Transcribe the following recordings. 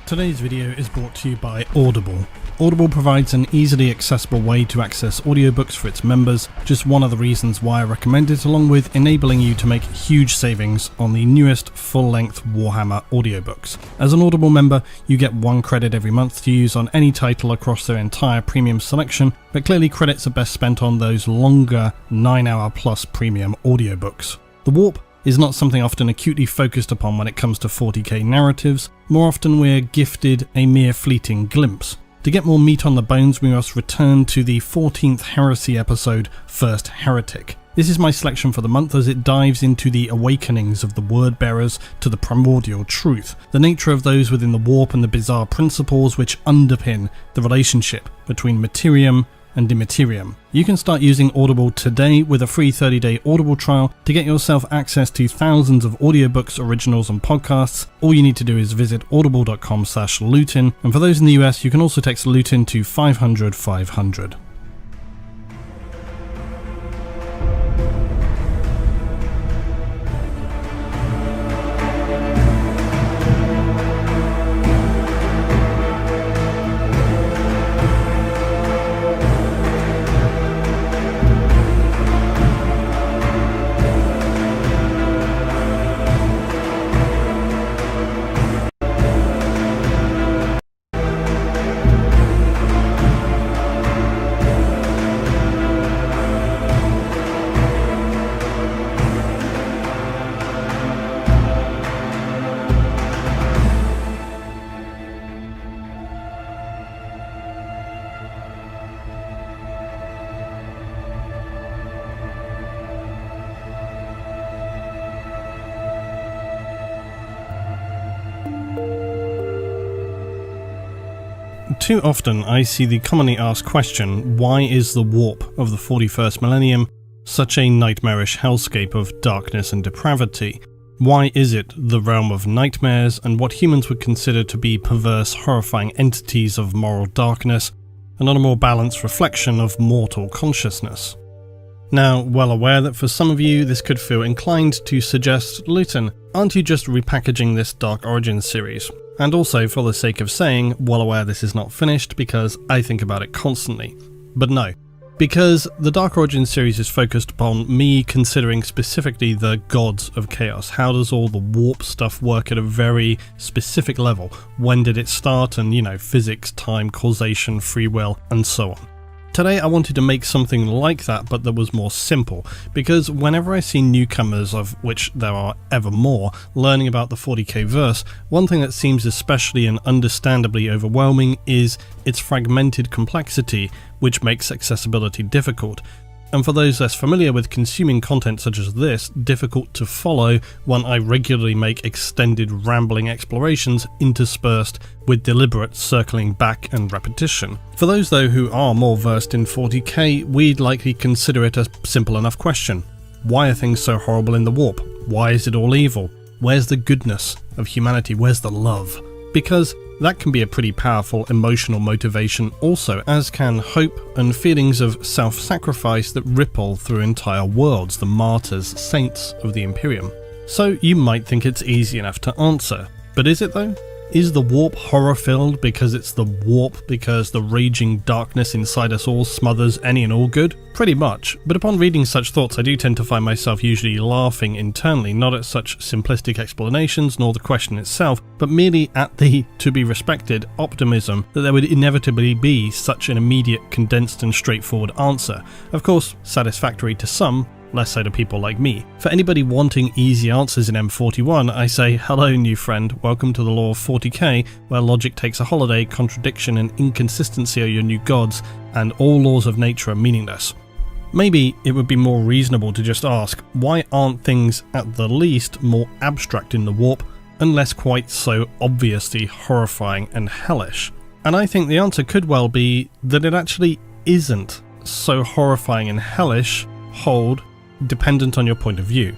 Today's video is brought to you by Audible. Audible provides an easily accessible way to access audiobooks for its members, just one of the reasons why I recommend it, along with enabling you to make huge savings on the newest full-length Warhammer audiobooks. As an Audible member, you get 1 credit every month to use on any title across their entire premium selection, but clearly credits are best spent on those longer 9-hour plus premium audiobooks. The Warp is not something often acutely focused upon when it comes to 40k narratives. More often we're gifted a mere fleeting glimpse. To get more meat on the bones, we must return to the 14th Heresy episode, First Heretic. This is my selection for the month as it dives into the awakenings of the word bearers to the primordial truth, the nature of those within the warp and the bizarre principles which underpin the relationship between materium and immaterium. You can start using Audible today with a free 30-day Audible trial to get yourself access to thousands of audiobooks, originals and podcasts. All you need to do is visit audible.com/Lutin, and for those in the US you can also text Lutin to 500 500. Too often I see the commonly asked question, why is the warp of the 41st millennium such a nightmarish hellscape of darkness and depravity? Why is it the realm of nightmares and what humans would consider to be perverse, horrifying entities of moral darkness, and not a more balanced reflection of mortal consciousness? Now, well aware that for some of you this could feel inclined to suggest, Lutin, aren't you just repackaging this Dark Origins series? And also, for the sake of saying, well aware this is not finished because I think about it constantly. But no, because the Dark Origins series is focused upon me considering specifically the gods of chaos. How does all the warp stuff work at a very specific level? When did it start? And, physics, time, causation, free will, and so on. Today I wanted to make something like that, but that was more simple, because whenever I see newcomers, of which there are ever more, learning about the 40k verse, one thing that seems especially and understandably overwhelming is its fragmented complexity, which makes accessibility difficult. And for those less familiar with consuming content such as this, difficult to follow when I regularly make extended rambling explorations interspersed with deliberate circling back and repetition. For those though who are more versed in 40k, we'd likely consider it a simple enough question. Why are things so horrible in the warp? Why is it all evil? Where's the goodness of humanity? Where's the love? Because that can be a pretty powerful emotional motivation also, as can hope and feelings of self-sacrifice that ripple through entire worlds, the martyrs, saints of the Imperium. So you might think it's easy enough to answer, but is it though? Is the warp horror-filled because it's the warp, because the raging darkness inside us all smothers any and all good? Pretty much, but upon reading such thoughts I do tend to find myself usually laughing internally, not at such simplistic explanations nor the question itself, but merely at the, to be respected, optimism that there would inevitably be such an immediate, condensed and straightforward answer. Of course, satisfactory to some, less so to people like me. For anybody wanting easy answers in M41, I say, hello new friend, welcome to the law of 40k, where logic takes a holiday, contradiction and inconsistency are your new gods, and all laws of nature are meaningless. Maybe it would be more reasonable to just ask, why aren't things at the least more abstract in the warp, and less quite so obviously horrifying and hellish? And I think the answer could well be that it actually isn't so horrifying and hellish, hold, dependent on your point of view.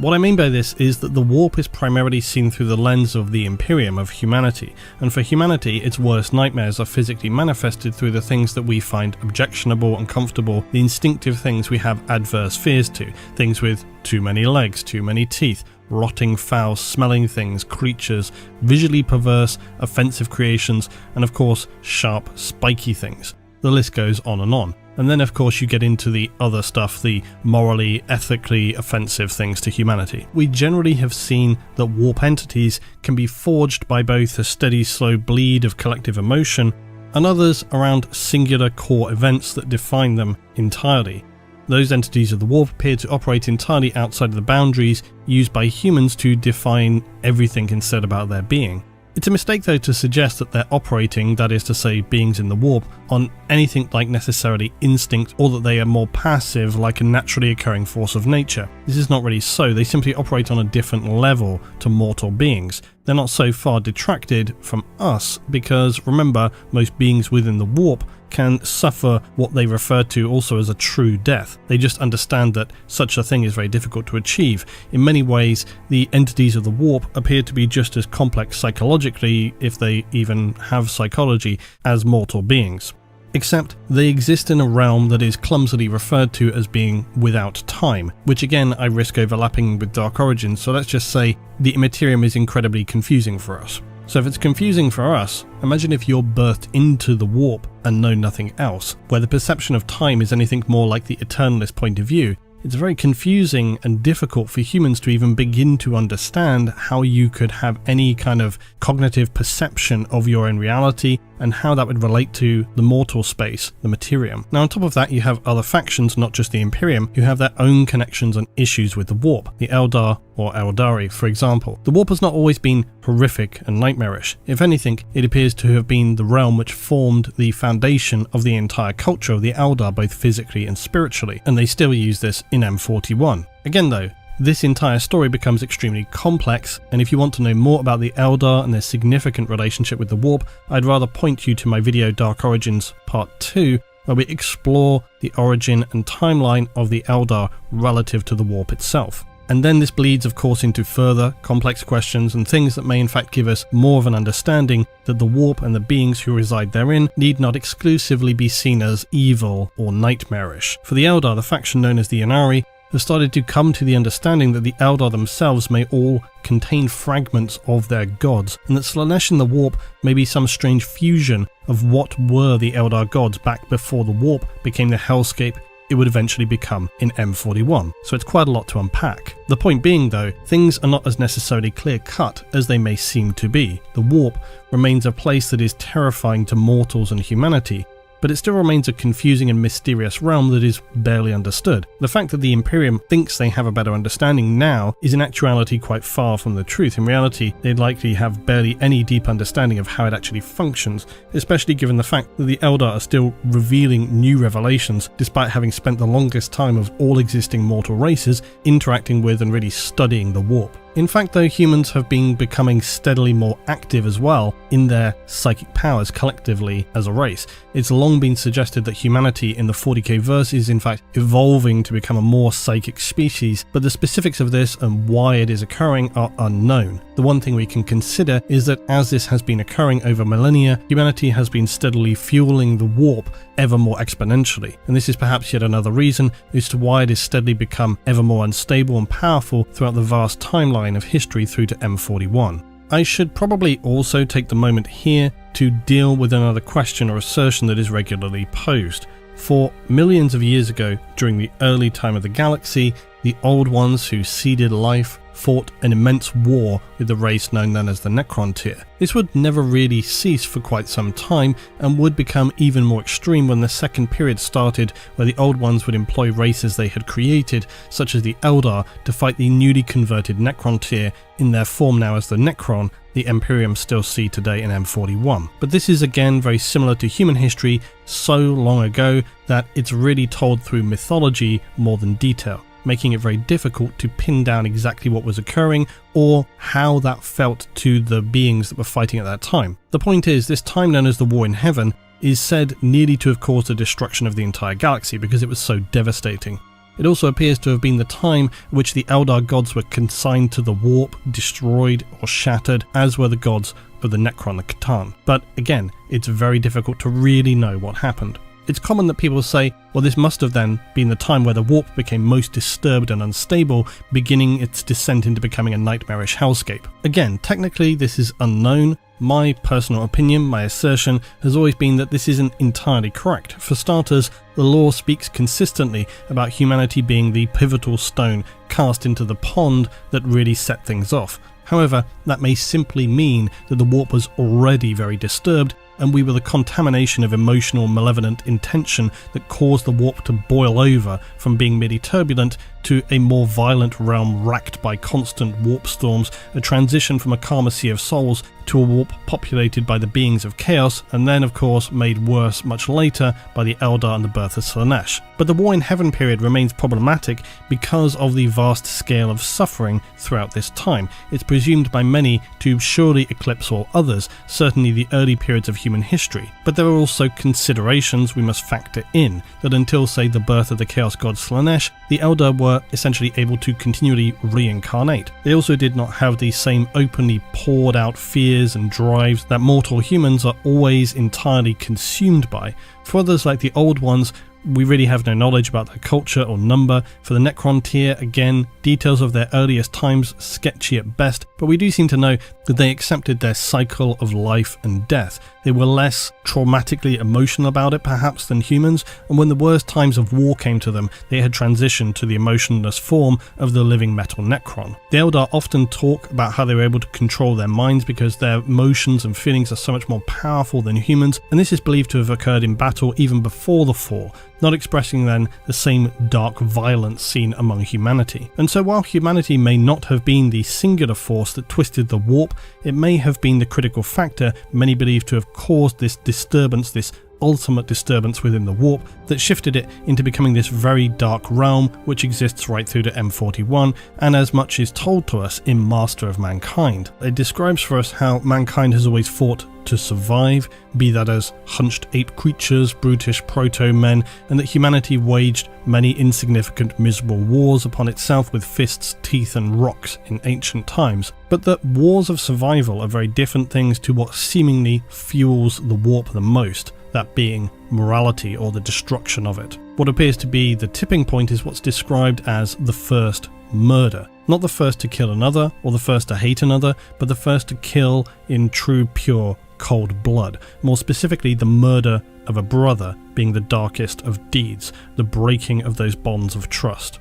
What I mean by this is that the warp is primarily seen through the lens of the Imperium, of humanity, and for humanity its worst nightmares are physically manifested through the things that we find objectionable, uncomfortable, the instinctive things we have adverse fears to, things with too many legs, too many teeth, rotting, foul smelling things, creatures, visually perverse, offensive creations, and of course sharp, spiky things. The list goes on and on. And then of course you get into the other stuff, the morally, ethically offensive things to humanity. We generally have seen that warp entities can be forged by both a steady, slow bleed of collective emotion and others around singular core events that define them entirely. Those entities of the warp appear to operate entirely outside of the boundaries used by humans to define everything instead about their being. It's a mistake though to suggest that they're operating, that is to say beings in the warp, on anything like necessarily instinct, or that they are more passive like a naturally occurring force of nature. This is not really so, they simply operate on a different level to mortal beings. They're not so far detracted from us because, remember, most beings within the warp can suffer what they refer to also as a true death. They just understand that such a thing is very difficult to achieve. In many ways, the entities of the warp appear to be just as complex psychologically, if they even have psychology, as mortal beings. Except they exist in a realm that is clumsily referred to as being without time, which again I risk overlapping with Dark Origins, so let's just say the Immaterium is incredibly confusing for us. So if it's confusing for us, imagine if you're birthed into the warp and know nothing else, where the perception of time is anything more like the eternalist point of view. It's very confusing and difficult for humans to even begin to understand how you could have any kind of cognitive perception of your own reality and how that would relate to the mortal space, the Materium. Now on top of that you have other factions, not just the Imperium, who have their own connections and issues with the warp, the Eldar or Eldari for example. The warp has not always been horrific and nightmarish. If anything, it appears to have been the realm which formed the foundation of the entire culture of the Eldar, both physically and spiritually, and they still use this in M41. Again though, this entire story becomes extremely complex, and if you want to know more about the Eldar and their significant relationship with the warp, I'd rather point you to my video Dark Origins Part 2, where we explore the origin and timeline of the Eldar relative to the warp itself. And then this bleeds of course into further complex questions and things that may in fact give us more of an understanding that the warp and the beings who reside therein need not exclusively be seen as evil or nightmarish. For the Eldar, the faction known as the Inari have started to come to the understanding that the Eldar themselves may all contain fragments of their gods, and that Slaanesh in the warp may be some strange fusion of what were the Eldar gods back before the warp became the hellscape it would eventually become in M41, so it's quite a lot to unpack. The point being though, things are not as necessarily clear-cut as they may seem to be. The warp remains a place that is terrifying to mortals and humanity, but it still remains a confusing and mysterious realm that is barely understood. The fact that the Imperium thinks they have a better understanding now is in actuality quite far from the truth. In reality, they'd likely have barely any deep understanding of how it actually functions, especially given the fact that the Eldar are still revealing new revelations despite having spent the longest time of all existing mortal races interacting with and really studying the warp. In fact though, humans have been becoming steadily more active as well in their psychic powers collectively as a race. It's long been suggested that humanity in the 40k verse is in fact evolving to become a more psychic species, but the specifics of this and why it is occurring are unknown. The one thing we can consider is that as this has been occurring over millennia, humanity has been steadily fueling the warp ever more exponentially, and this is perhaps yet another reason as to why it has steadily become ever more unstable and powerful throughout the vast timeline of history through to M41. I should probably also take the moment here to deal with another question or assertion that is regularly posed. For millions of years ago, during the early time of the galaxy, the Old Ones who seeded life fought an immense war with the race known then as the Necron tier. This would never really cease for quite some time and would become even more extreme when the second period started, where the Old Ones would employ races they had created, such as the Eldar, to fight the newly converted Necron tier in their form now as the Necron the Imperium still see today in M41. But this is again very similar to human history so long ago that it's really told through mythology more than detail, making it very difficult to pin down exactly what was occurring or how that felt to the beings that were fighting at that time. The point is, this time known as the War in Heaven is said nearly to have caused the destruction of the entire galaxy because it was so devastating. It also appears to have been the time at which the Eldar gods were consigned to the warp, destroyed or shattered, as were the gods of the Necron, the Catan. But again, it's very difficult to really know what happened. It's common that people say, well, this must have then been the time where the warp became most disturbed and unstable, beginning its descent into becoming a nightmarish hellscape. Again, technically this is unknown. My personal opinion, my assertion, has always been that this isn't entirely correct. For starters, the lore speaks consistently about humanity being the pivotal stone cast into the pond that really set things off. However, that may simply mean that the warp was already very disturbed, and we were the contamination of emotional, malevolent intention that caused the warp to boil over from being merely turbulent to a more violent realm racked by constant warp storms, a transition from a calmer sea of souls to a warp populated by the beings of chaos, and then of course made worse much later by the Eldar and the birth of Slaanesh. But the War in Heaven period remains problematic because of the vast scale of suffering throughout this time. It's presumed by many to surely eclipse all others, certainly the early periods of human history. But there are also considerations we must factor in, that until say the birth of the Chaos God Slaanesh, the Eldar were essentially able to continually reincarnate. They also did not have the same openly poured out fears and drives that mortal humans are always entirely consumed by. For others like the Old Ones, we really have no knowledge about their culture or number. For the Necron tier, again, details of their earliest times sketchy at best, but we do seem to know that they accepted their cycle of life and death. They were less traumatically emotional about it perhaps than humans, and when the worst times of war came to them, they had transitioned to the emotionless form of the living metal Necron. The Eldar often talk about how they were able to control their minds because their emotions and feelings are so much more powerful than humans, and this is believed to have occurred in battle even before the fall, not expressing then the same dark violence seen among humanity. And so while humanity may not have been the singular force that twisted the warp, it may have been the critical factor many believe to have caused this disturbance, this ultimate disturbance within the warp that shifted it into becoming this very dark realm which exists right through to M41, and as much is told to us in Master of Mankind. It describes for us how mankind has always fought to survive, be that as hunched ape creatures, brutish proto-men, and that humanity waged many insignificant miserable wars upon itself with fists, teeth and rocks in ancient times, but that wars of survival are very different things to what seemingly fuels the warp the most, that being morality or the destruction of it. What appears to be the tipping point is what's described as the first murder. Not the first to kill another or the first to hate another, but the first to kill in true, pure, cold blood. More specifically, the murder of a brother being the darkest of deeds, the breaking of those bonds of trust.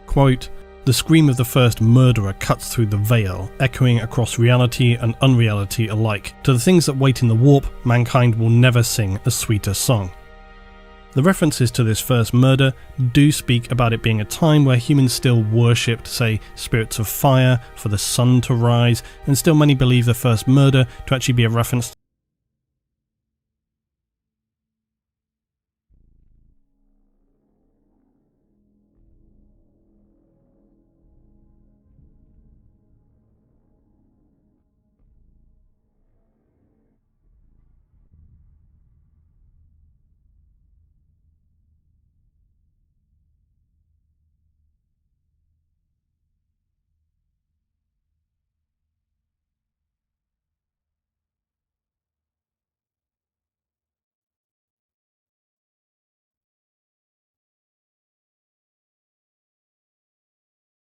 Quote, "The scream of the first murderer cuts through the veil, echoing across reality and unreality alike. To the things that wait in the warp, mankind will never sing a sweeter song." The references to this first murder do speak about it being a time where humans still worshipped, say, spirits of fire, for the sun to rise, and still many believe the first murder to actually be a reference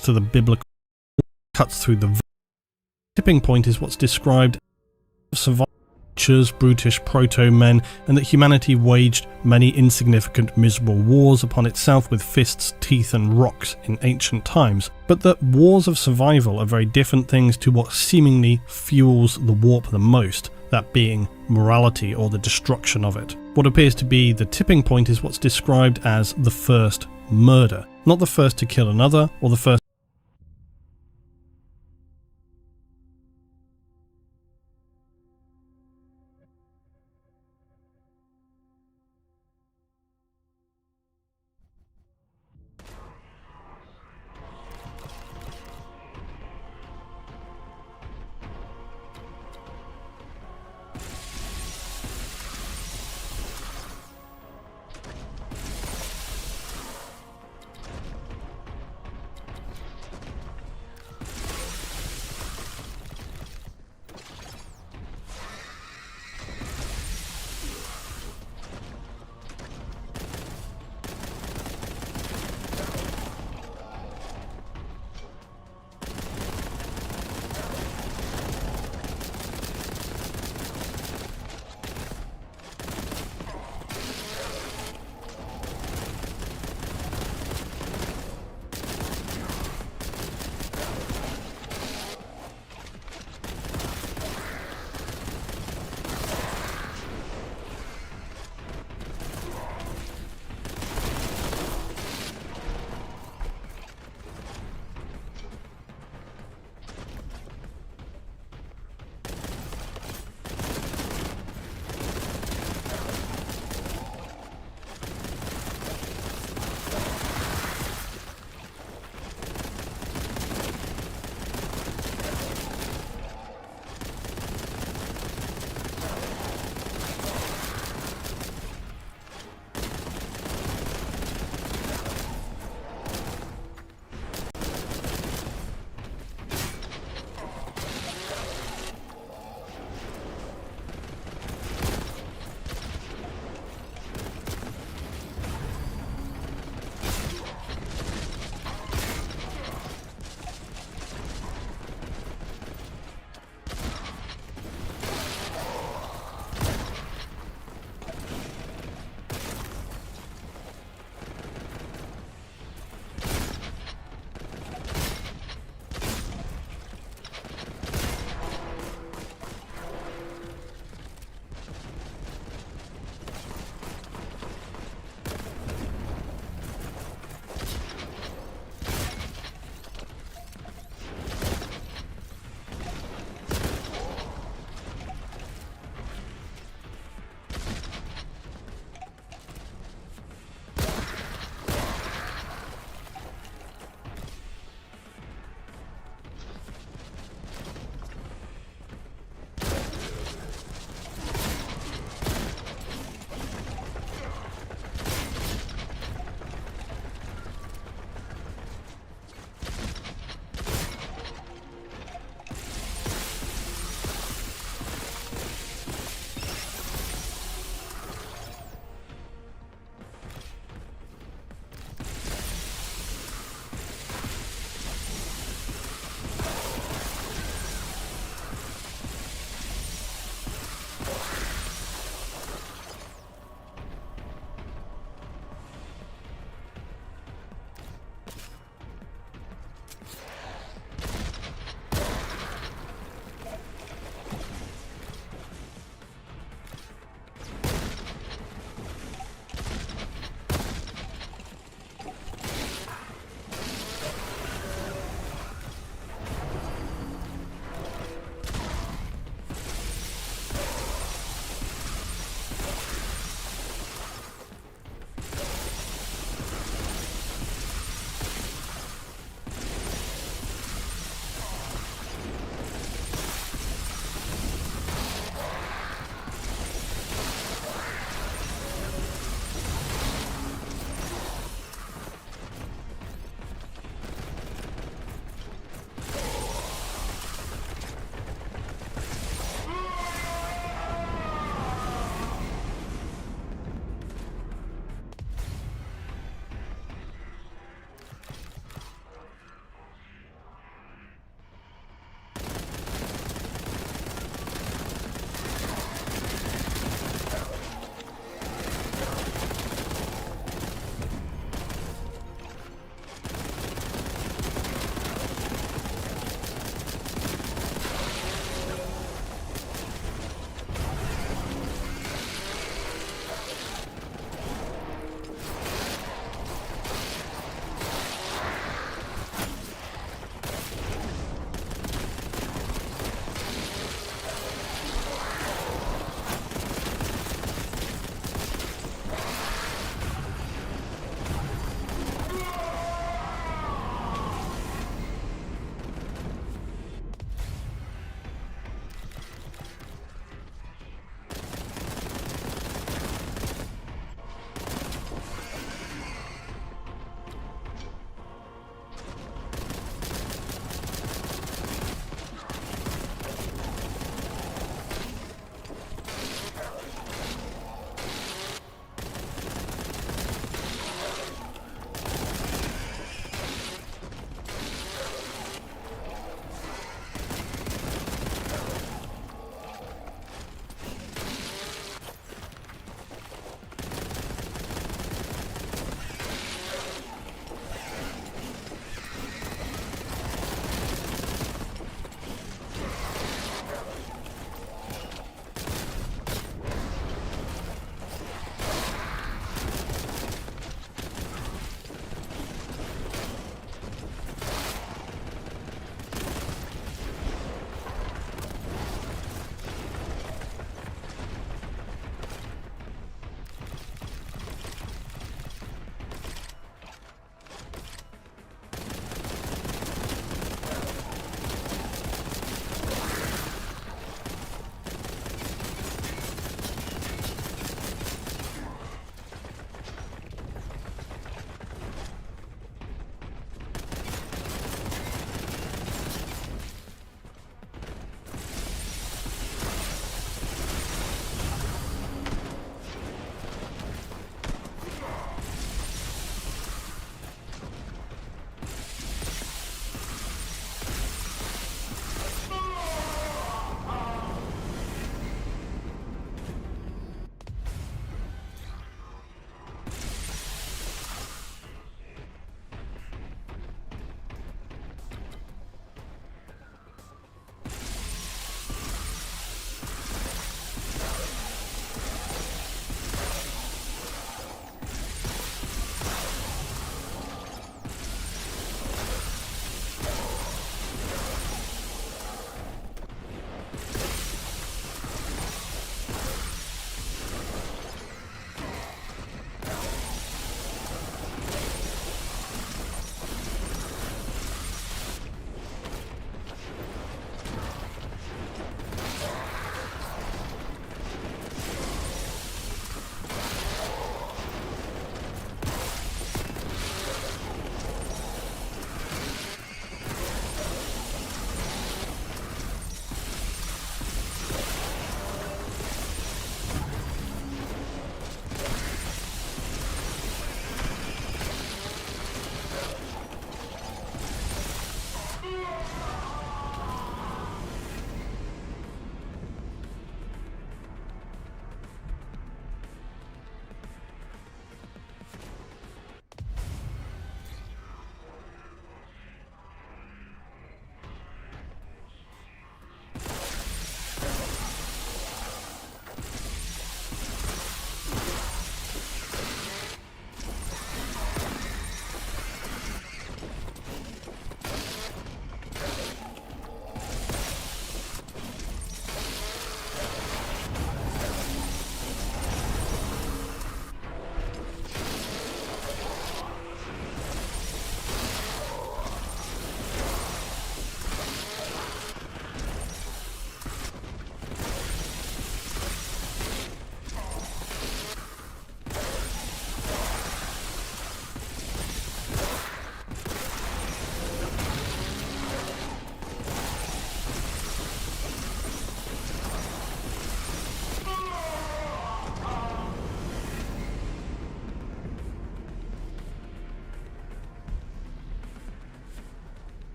to the biblical cuts through the tipping point is what's described as survivors, brutish proto-men, and that humanity waged many insignificant miserable wars upon itself with fists, teeth and rocks in ancient times, but that wars of survival are very different things to what seemingly fuels the warp the most, that being morality or the destruction of it. What appears to be the tipping point is what's described as the first murder. Not the first to kill another or the first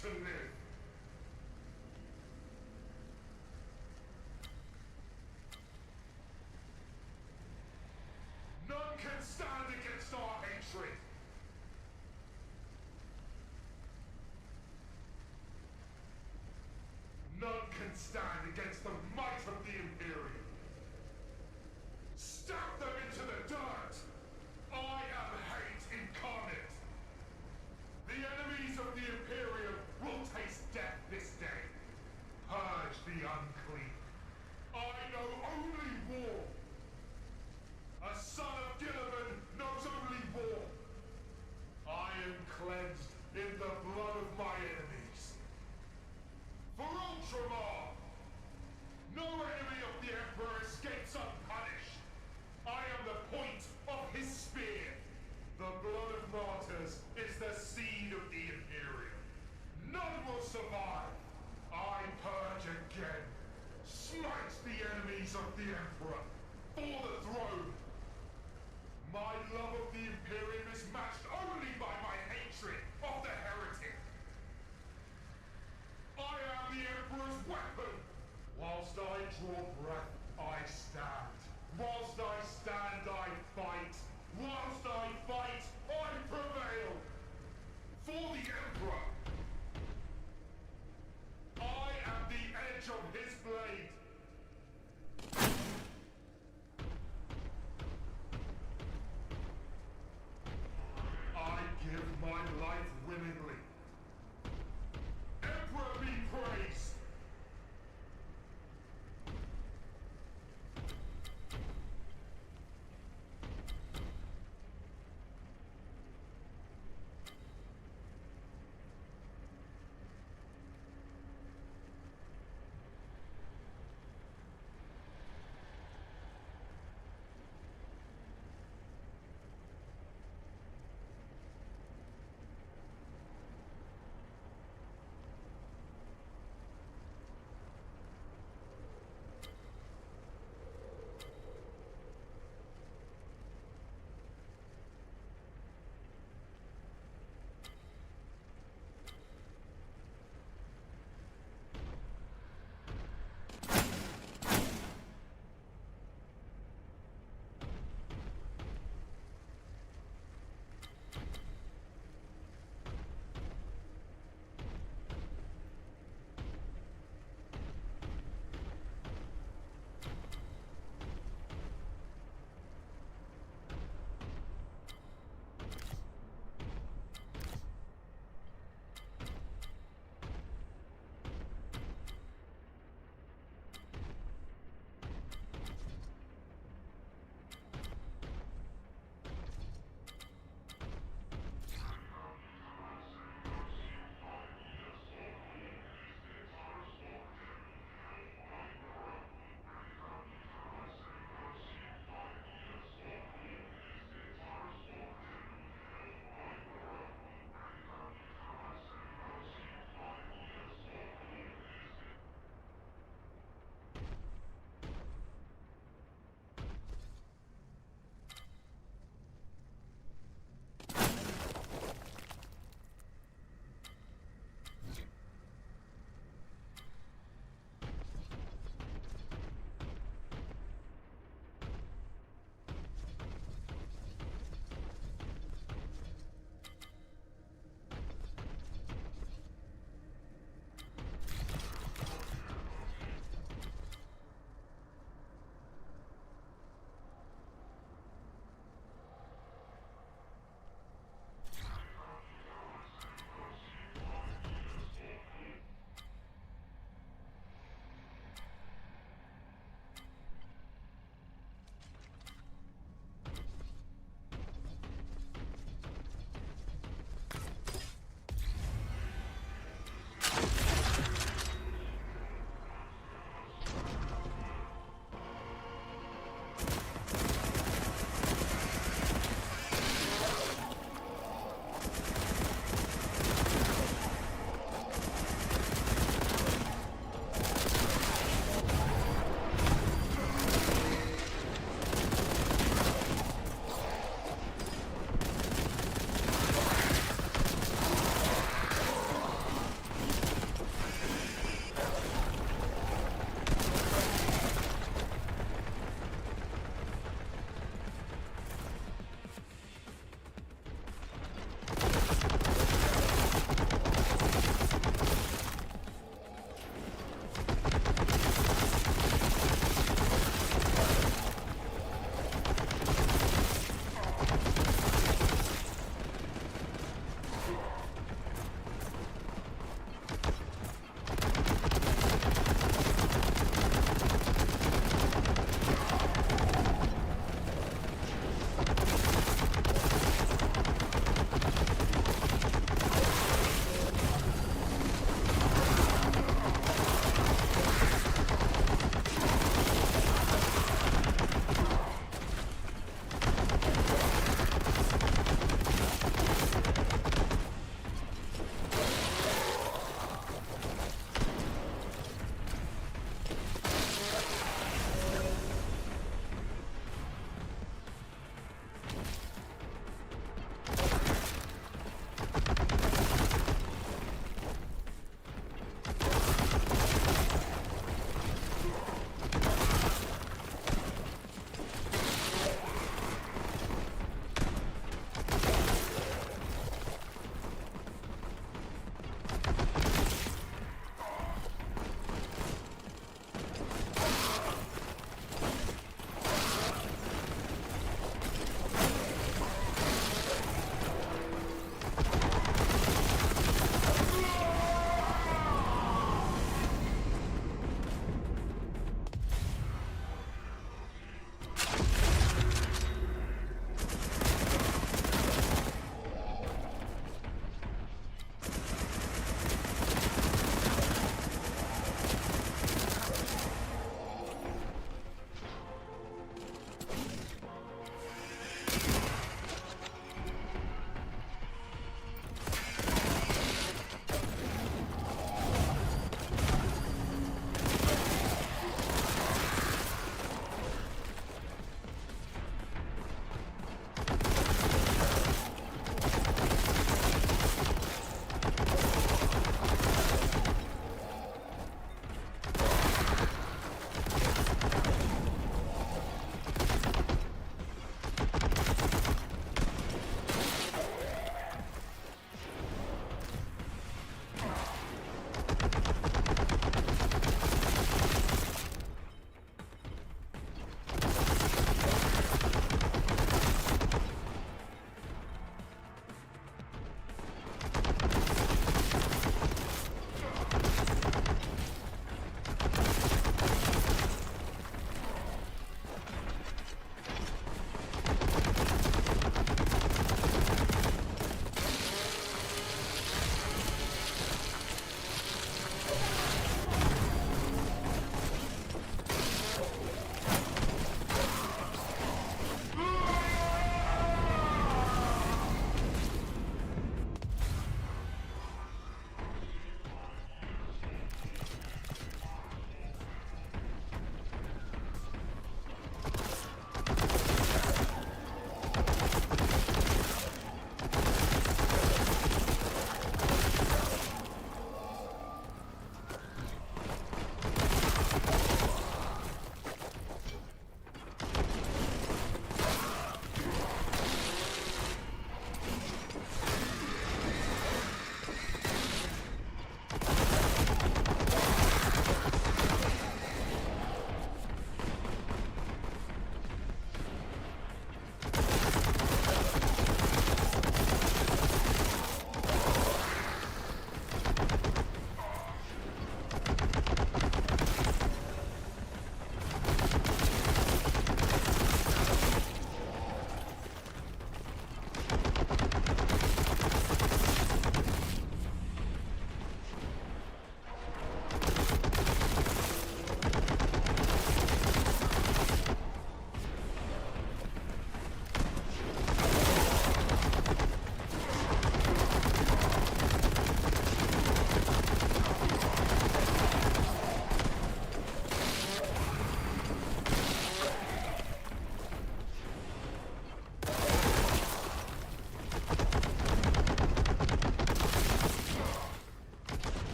to live. None can stand against our hatred. None can stand against the might of the Imperium. Stab them into the dirt! I am hate incarnate. The enemies of the Imperium will taste death this day. Purge the unclean. I know only war. A son of Gilliman knows only war. I am cleansed in the blood of my enemies. For Ultramar! No enemy of the Emperor escapes unpunished. I am the point of his spear. The blood of martyrs is the seed of the Imperium. None will survive. I purge again. Smite the enemies of the Emperor for the throne. My love of the Imperium is matched only by my hatred of the heretic. I am the Emperor's weapon. Whilst I draw breath, I stand. Whilst I stand, I fight. Whilst I fight, I prevail. For the Emperor. I am the edge of his blade. I give my life willingly. Emperor be praised!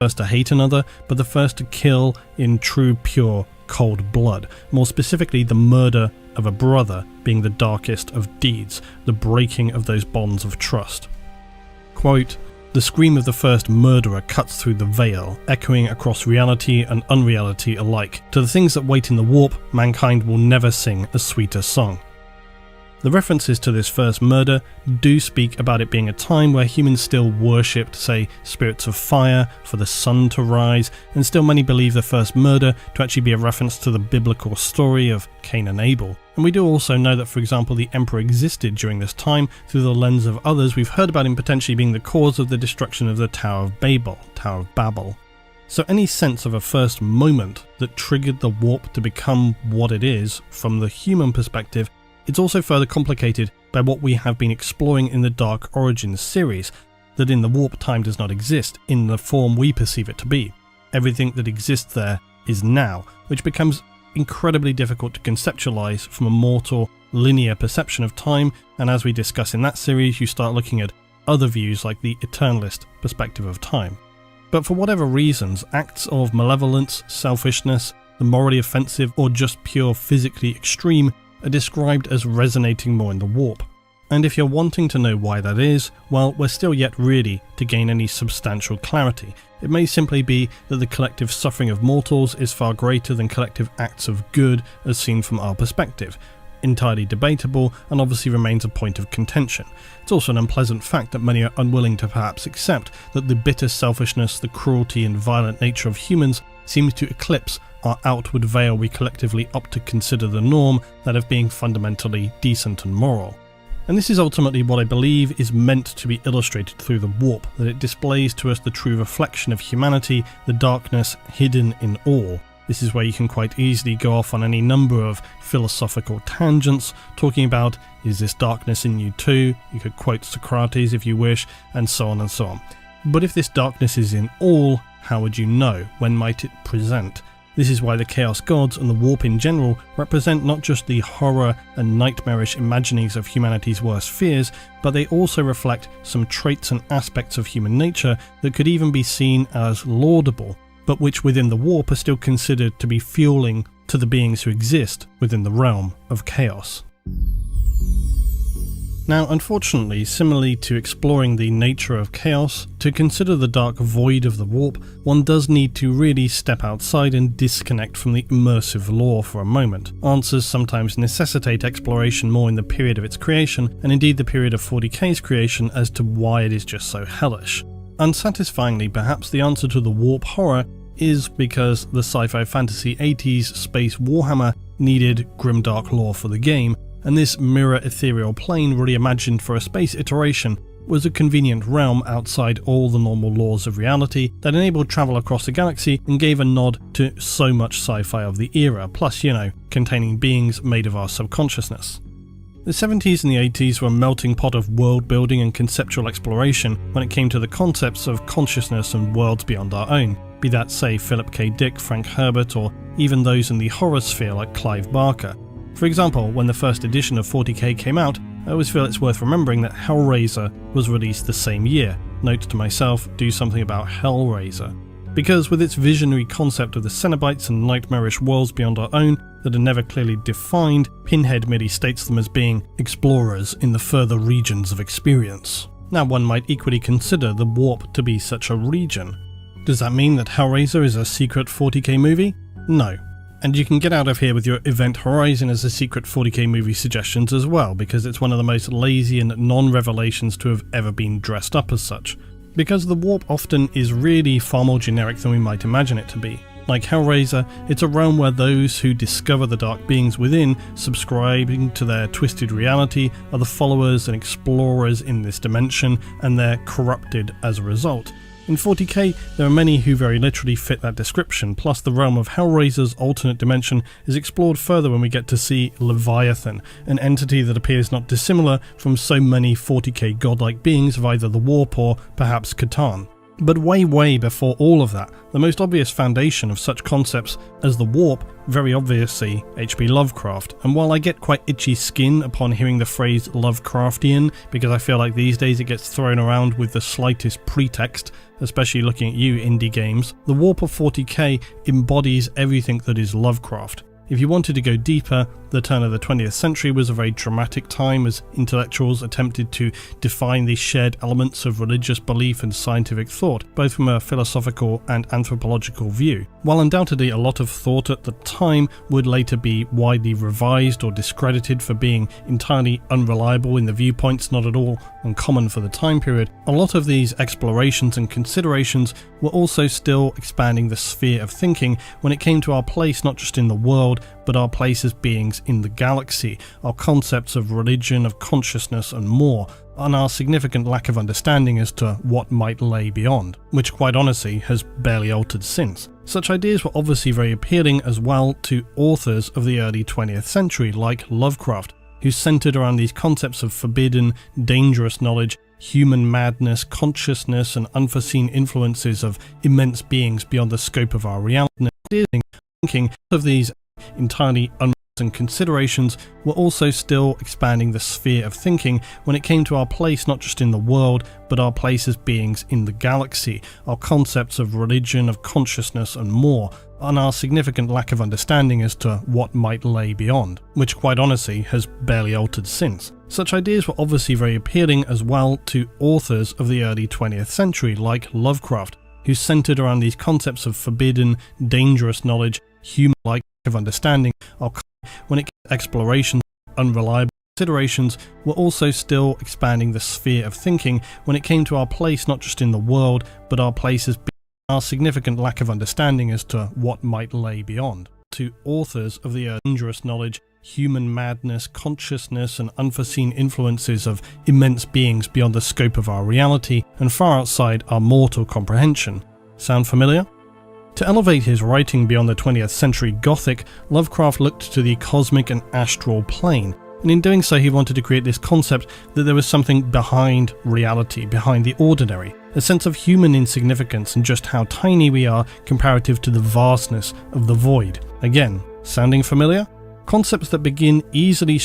first to hate another, but the first to kill in true, pure, cold blood. More specifically, the murder of a brother being the darkest of deeds, the breaking of those bonds of trust. Quote, "The scream of the first murderer cuts through the veil, echoing across reality and unreality alike. To the things that wait in the warp, mankind will never sing a sweeter song." The references to this first murder do speak about it being a time where humans still worshipped, say, spirits of fire, for the sun to rise, and still many believe the first murder to actually be a reference to the biblical story of Cain and Abel. And we do also know that, for example, the Emperor existed during this time through the lens of others. We've heard about him potentially being the cause of the destruction of the Tower of Babel. So any sense of a first moment that triggered the warp to become what it is, from the human perspective, it's also further complicated by what we have been exploring in the Dark Origins series, that in the warp time does not exist in the form we perceive it to be. Everything that exists there is now, which becomes incredibly difficult to conceptualize from a mortal, linear perception of time, and as we discuss in that series, you start looking at other views like the eternalist perspective of time. But for whatever reasons, acts of malevolence, selfishness, the morally offensive, or just pure physically extreme are described as resonating more in the warp. And if you're wanting to know why that is, well, we're still yet really to gain any substantial clarity. It may simply be that the collective suffering of mortals is far greater than collective acts of good as seen from our perspective. Entirely debatable, and obviously remains a point of contention. It's also an unpleasant fact that many are unwilling to perhaps accept, that the bitter selfishness, the cruelty and violent nature of humans seems to eclipse our outward veil we collectively opt to consider the norm, that of being fundamentally decent and moral. And this is ultimately what I believe is meant to be illustrated through the warp, that it displays to us the true reflection of humanity, the darkness hidden in all. This is where you can quite easily go off on any number of philosophical tangents, talking about, is this darkness in you too? You could quote Socrates if you wish, and so on and so on. But if this darkness is in all, how would you know? When might it present? This is why the Chaos Gods and the Warp in general represent not just the horror and nightmarish imaginings of humanity's worst fears, but they also reflect some traits and aspects of human nature that could even be seen as laudable, but which within the Warp are still considered to be fueling to the beings who exist within the realm of chaos. Now, unfortunately, similarly to exploring the nature of chaos, to consider the dark void of the warp, one does need to really step outside and disconnect from the immersive lore for a moment. Answers sometimes necessitate exploration more in the period of its creation, and indeed the period of 40K's creation, as to why it is just so hellish. Unsatisfyingly, perhaps the answer to the warp horror is because the sci-fi fantasy 80s space Warhammer needed grimdark lore for the game, and this mirror ethereal plane really imagined for a space iteration was a convenient realm outside all the normal laws of reality that enabled travel across the galaxy and gave a nod to so much sci-fi of the era, plus, containing beings made of our subconsciousness. The 70s and the 80s were a melting pot of world building and conceptual exploration when it came to the concepts of consciousness and worlds beyond our own, be that, say, Philip K. Dick, Frank Herbert, or even those in the horror sphere like Clive Barker. For example, when the first edition of 40K came out, I always feel it's worth remembering that Hellraiser was released the same year. Note to myself, do something about Hellraiser. Because with its visionary concept of the Cenobites and nightmarish worlds beyond our own that are never clearly defined, Pinhead merely states them as being explorers in the further regions of experience. Now, one might equally consider the warp to be such a region. Does that mean that Hellraiser is a secret 40K movie? No. And you can get out of here with your Event Horizon as a secret 40K movie suggestions as well, because it's one of the most lazy and non-revelations to have ever been dressed up as such. Because the warp often is really far more generic than we might imagine it to be. Like Hellraiser, it's a realm where those who discover the dark beings within, subscribing to their twisted reality, are the followers and explorers in this dimension, and they're corrupted as a result. In 40K, there are many who very literally fit that description, plus the realm of Hellraiser's alternate dimension is explored further when we get to see Leviathan, an entity that appears not dissimilar from so many 40K godlike beings of either the Warp or perhaps Catan. But way before all of that, the most obvious foundation of such concepts as the warp, very obviously H.P. Lovecraft. And while I get quite itchy skin upon hearing the phrase Lovecraftian, because I feel like these days it gets thrown around with the slightest pretext, especially looking at you indie games, the warp of 40k embodies everything that is Lovecraft. If you wanted to go deeper, the turn of the 20th century was a very dramatic time as intellectuals attempted to define the shared elements of religious belief and scientific thought, both from a philosophical and anthropological view. While undoubtedly a lot of thought at the time would later be widely revised or discredited for being entirely unreliable in the viewpoints not at all uncommon for the time period, a lot of these explorations and considerations were also still expanding the sphere of thinking when it came to our place not just in the world, but our place as beings in the galaxy, our concepts of religion, of consciousness and more, and our significant lack of understanding as to what might lay beyond, which quite honestly has barely altered since. Such ideas were obviously very appealing as well to authors of the early 20th century like Lovecraft, who centered around these concepts of forbidden, dangerous knowledge, human madness, consciousness and unforeseen influences of immense beings beyond the scope of our reality. Thinking of these entirely and considerations were also still expanding the sphere of thinking when it came to our place not just in the world, but our place as beings in the galaxy, our concepts of religion, of consciousness and more, and our significant lack of understanding as to what might lay beyond, which quite honestly has barely altered since. Such ideas were obviously very appealing as well to authors of the early 20th century like Lovecraft, who centered around these concepts of forbidden, dangerous knowledge, human-like of understanding, when it came to exploration, unreliable considerations were also still expanding the sphere of thinking when it came to our place not just in the world, but our place as being, our significant lack of understanding as to what might lay beyond. To authors of the dangerous knowledge, human madness, consciousness and unforeseen influences of immense beings beyond the scope of our reality and far outside our mortal comprehension. Sound familiar? To elevate his writing beyond the 20th century Gothic, Lovecraft looked to the cosmic and astral plane, and in doing so he wanted to create this concept that there was something behind reality, behind the ordinary, a sense of human insignificance and just how tiny we are comparative to the vastness of the void. Again, sounding familiar? Concepts that begin easily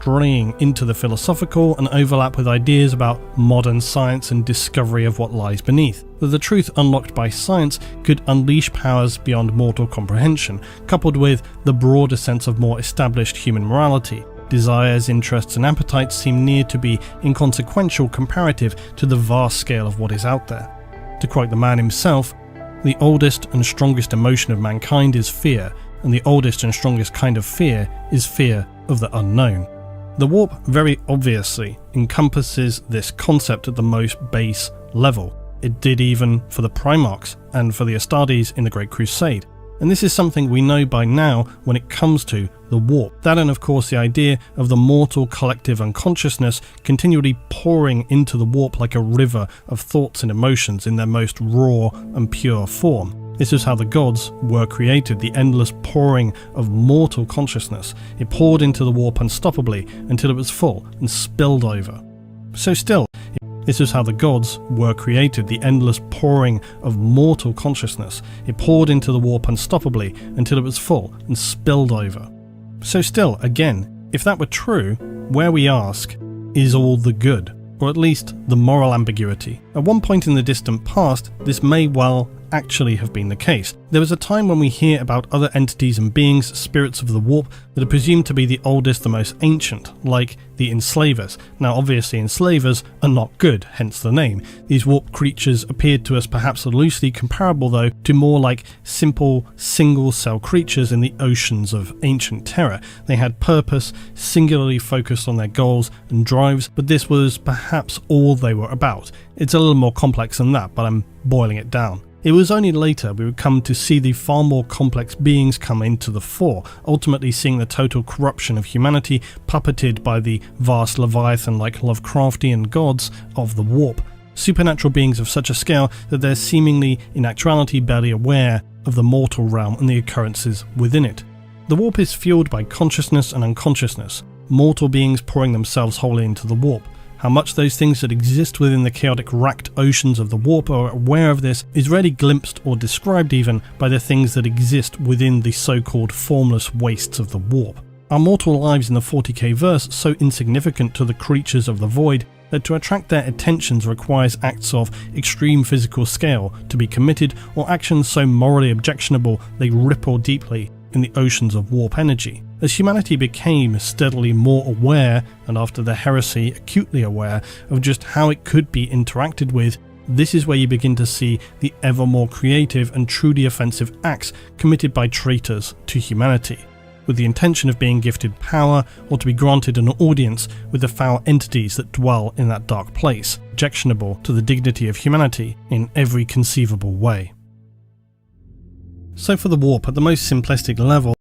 straying into the philosophical and overlap with ideas about modern science and discovery of what lies beneath. That the truth unlocked by science could unleash powers beyond mortal comprehension, coupled with the broader sense of more established human morality. Desires, interests and appetites seem near to be inconsequential comparative to the vast scale of what is out there. To quote the man himself, "The oldest and strongest emotion of mankind is fear, and the oldest and strongest kind of fear is fear of the unknown." The warp very obviously encompasses this concept at the most base level. It did even for the Primarchs and for the Astartes in the Great Crusade. And this is something we know by now when it comes to the warp. That and of course the idea of the mortal collective unconsciousness continually pouring into the warp like a river of thoughts and emotions in their most raw and pure form. This is how the gods were created, the endless pouring of mortal consciousness. It poured into the warp unstoppably until it was full and spilled over. So still, this is how the gods were created, the endless pouring of mortal consciousness. It poured into the warp unstoppably until it was full and spilled over. So still, again, if that were true, where we ask, is all the good? Or at least the moral ambiguity? At one point in the distant past, this may well actually have been the case. There was a time when we hear about other entities and beings, spirits of the warp, that are presumed to be the oldest, the most ancient, like the enslavers. Now obviously enslavers are not good, hence the name. These warp creatures appeared to us perhaps loosely comparable though to more like simple single-cell creatures in the oceans of ancient terror. They had purpose, singularly focused on their goals and drives, but this was perhaps all they were about. It's a little more complex than that, but I'm boiling it down. It was only later we would come to see the far more complex beings come into the fore, ultimately seeing the total corruption of humanity puppeted by the vast Leviathan-like Lovecraftian gods of the warp. Supernatural beings of such a scale that they're seemingly in actuality barely aware of the mortal realm and the occurrences within it. The warp is fueled by consciousness and unconsciousness, mortal beings pouring themselves wholly into the warp. How much those things that exist within the chaotic racked oceans of the warp are aware of this is rarely glimpsed or described even by the things that exist within the so-called formless wastes of the warp. Our mortal lives in the 40k verse so insignificant to the creatures of the void that to attract their attentions requires acts of extreme physical scale to be committed or actions so morally objectionable they ripple deeply in the oceans of warp energy. As humanity became steadily more aware, and after the heresy acutely aware, of just how it could be interacted with, this is where you begin to see the ever more creative and truly offensive acts committed by traitors to humanity, with the intention of being gifted power or to be granted an audience with the foul entities that dwell in that dark place, objectionable to the dignity of humanity in every conceivable way. So for the warp, at the most simplistic level,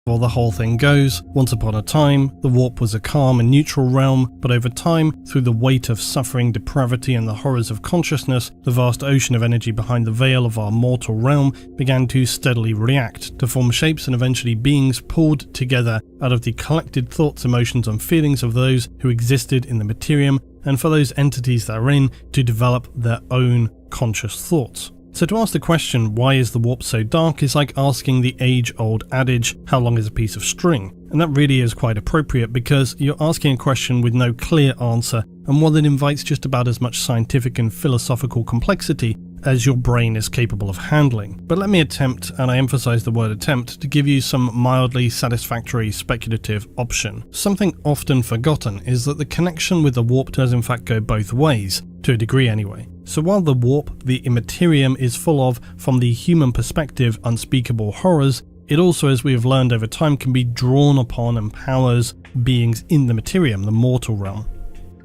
Well, the whole thing goes, once upon a time, the warp was a calm and neutral realm, but over time, through the weight of suffering, depravity, and the horrors of consciousness, the vast ocean of energy behind the veil of our mortal realm began to steadily react, to form shapes and eventually beings pulled together out of the collected thoughts, emotions, and feelings of those who existed in the materium, and for those entities therein to develop their own conscious thoughts. So to ask the question, why is the warp so dark, is like asking the age-old adage, how long is a piece of string? And that really is quite appropriate because you're asking a question with no clear answer and one that invites just about as much scientific and philosophical complexity as your brain is capable of handling. But let me attempt, and I emphasize the word attempt, to give you some mildly satisfactory speculative option. Something often forgotten is that the connection with the warp does in fact go both ways, to a degree anyway. So while the warp, the immaterium, is full of, from the human perspective, unspeakable horrors, it also, as we have learned over time, can be drawn upon and powers beings in the materium, the mortal realm.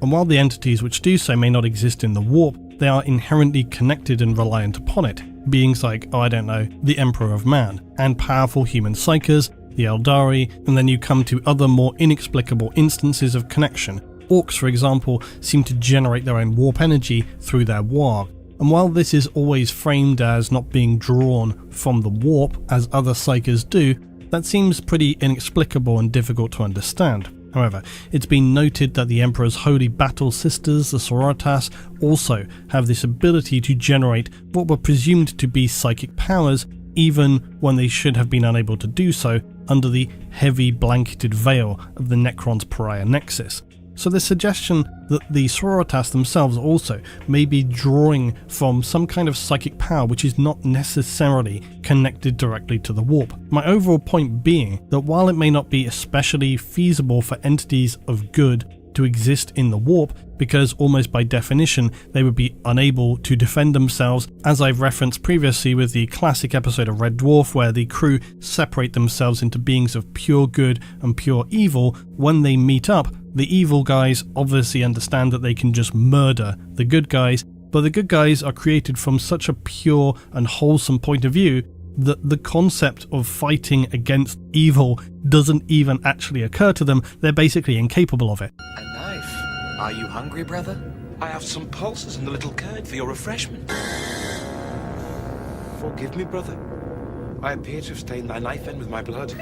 And while the entities which do so may not exist in the warp, they are inherently connected and reliant upon it. Beings like, the Emperor of Man, and powerful human psychers, the Eldari, and then you come to other more inexplicable instances of connection. Orcs, for example, seem to generate their own warp energy through their warg. And while this is always framed as not being drawn from the warp, as other psychers do, that seems pretty inexplicable and difficult to understand. However, it's been noted that the Emperor's holy battle sisters, the Sororitas, also have this ability to generate what were presumed to be psychic powers, even when they should have been unable to do so under the heavy blanketed veil of the Necron's pariah nexus. So the suggestion that the Sororitas themselves also may be drawing from some kind of psychic power which is not necessarily connected directly to the warp. My overall point being that while it may not be especially feasible for entities of good to exist in the warp, because almost by definition they would be unable to defend themselves, as I've referenced previously with the classic episode of Red Dwarf where the crew separate themselves into beings of pure good and pure evil. When they meet up, the evil guys obviously understand that they can just murder the good guys, but the good guys are created from such a pure and wholesome point of view that the concept of fighting against evil doesn't even actually occur to them. They're basically incapable of it. A knife. Are you hungry, brother? I have some pulses and a little curd for your refreshment. Forgive me, brother. I appear to have stained thy knife end with my blood.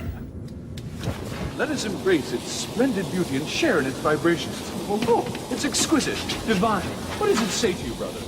Let us embrace its splendid beauty and share in its vibrations. Oh, it's exquisite, divine. What does it say to you, brother?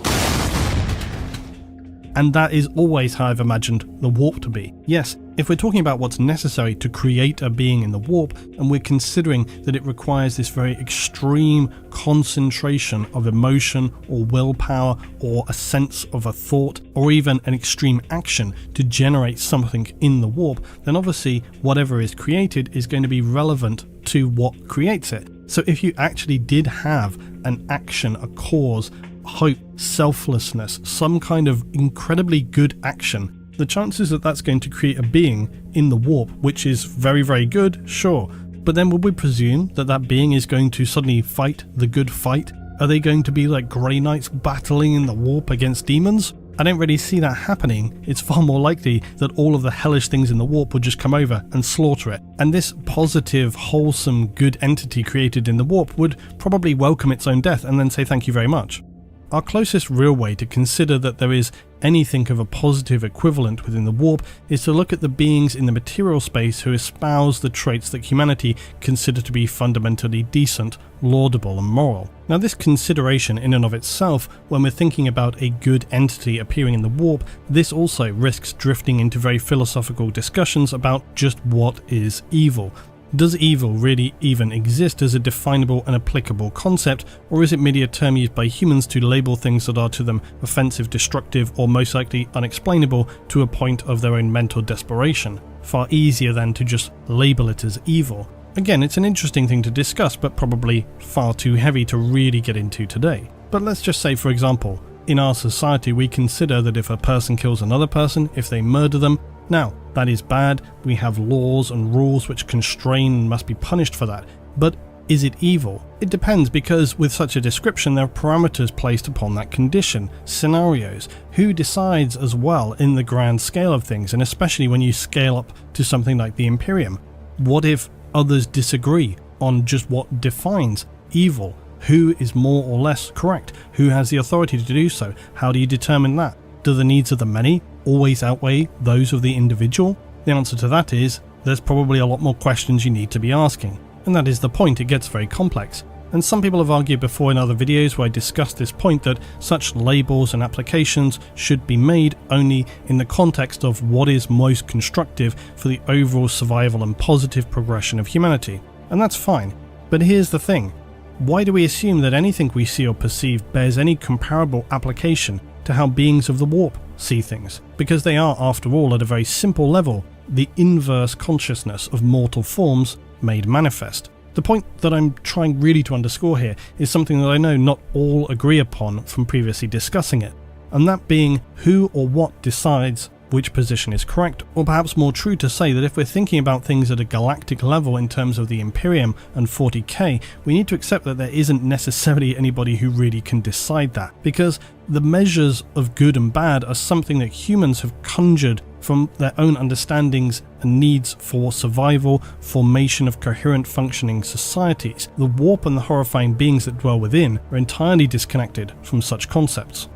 And that is always how I've imagined the warp to be. Yes, if we're talking about what's necessary to create a being in the warp, and we're considering that it requires this very extreme concentration of emotion or willpower or a sense of a thought or even an extreme action to generate something in the warp, then obviously whatever is created is going to be relevant to what creates it. So if you actually did have an action, a cause, hope, selflessness, some kind of incredibly good action, the chances that that's going to create a being in the warp, which is very, very good, sure. But then would we presume that that being is going to suddenly fight the good fight? Are they going to be like Grey Knights battling in the warp against demons? I don't really see that happening. It's far more likely that all of the hellish things in the warp would just come over and slaughter it. And this positive, wholesome, good entity created in the warp would probably welcome its own death and then say thank you very much. Our closest real way to consider that there is anything of a positive equivalent within the warp is to look at the beings in the material space who espouse the traits that humanity consider to be fundamentally decent, laudable and moral. Now this consideration in and of itself, when we're thinking about a good entity appearing in the warp, this also risks drifting into very philosophical discussions about just what is evil. Does evil really even exist as a definable and applicable concept, or is it merely a term used by humans to label things that are to them offensive, destructive, or most likely unexplainable to a point of their own mental desperation? Far easier than to just label it as evil. Again, it's an interesting thing to discuss, but probably far too heavy to really get into today. But let's just say, for example, in our society we consider that if a person kills another person, if they murder them, now, that is bad, we have laws and rules which constrain and must be punished for that. But is it evil? It depends, because with such a description there are parameters placed upon that condition, scenarios, who decides as well in the grand scale of things, and especially when you scale up to something like the Imperium. What if others disagree on just what defines evil? Who is more or less correct? Who has the authority to do so? How do you determine that? Do the needs of the many always outweigh those of the individual? The answer to that is, there's probably a lot more questions you need to be asking. And that is the point, it gets very complex. And some people have argued before in other videos where I discussed this point that such labels and applications should be made only in the context of what is most constructive for the overall survival and positive progression of humanity. And that's fine. But here's the thing. Why do we assume that anything we see or perceive bears any comparable application to how beings of the warp see things? Because they are, after all, at a very simple level, the inverse consciousness of mortal forms made manifest. The point that I'm trying really to underscore here is something that I know not all agree upon from previously discussing it, and that being who or what decides which position is correct, or perhaps more true to say that if we're thinking about things at a galactic level in terms of the Imperium and 40K, we need to accept that there isn't necessarily anybody who really can decide that, because the measures of good and bad are something that humans have conjured from their own understandings and needs for survival, formation of coherent functioning societies. The warp and the horrifying beings that dwell within are entirely disconnected from such concepts.